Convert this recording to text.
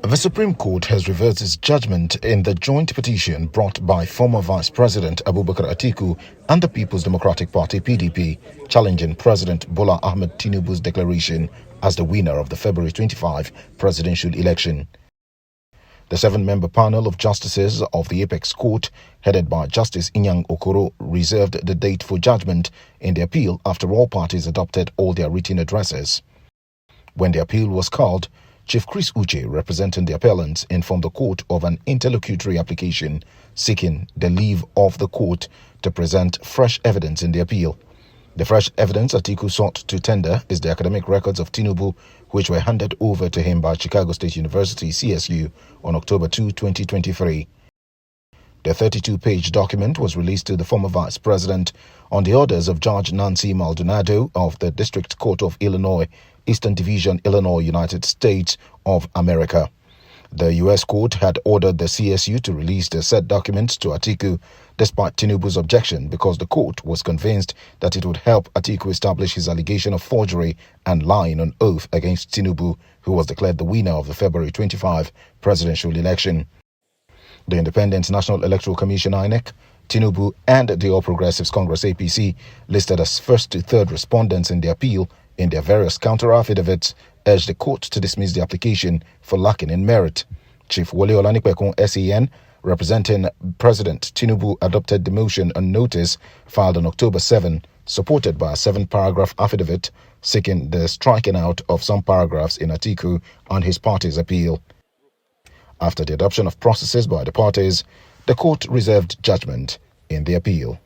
The Supreme Court has reversed its judgment in the joint petition brought by former Vice President Abubakar Atiku and the People's Democratic Party (PDP), challenging President Bola Ahmed Tinubu's declaration as the winner of the February 25 presidential election. The seven-member panel of justices of the Apex Court, headed by Justice Inyang Okoro, reserved the date for judgment in the appeal after all parties adopted all their written addresses. When the appeal was called, Chief Chris Uche, representing the appellants, informed the court of an interlocutory application seeking the leave of the court to present fresh evidence in the appeal. The fresh evidence Atiku sought to tender is the academic records of Tinubu, which were handed over to him by Chicago State University (CSU) on October 2, 2023. The 32-page document was released to the former vice president on the orders of Judge Nancy Maldonado of the District Court of Illinois, Eastern Division, Illinois, United States of America. The U.S. court had ordered the CSU to release the said documents to Atiku despite Tinubu's objection, because the court was convinced that it would help Atiku establish his allegation of forgery and lying on oath against Tinubu, who was declared the winner of the February 25 presidential election. The Independent National Electoral Commission (INEC), Tinubu, and the All Progressives Congress (APC) listed as first to third respondents in the appeal in their various counter-affidavits, urged the court to dismiss the application for lacking in merit. Chief Wole Olanipekun SEN, representing President Tinubu, adopted the motion on notice filed on October 7, supported by a 7-paragraph affidavit seeking the striking out of some paragraphs in Atiku on his party's appeal. After the adoption of processes by the parties, the court reserved judgment in the appeal.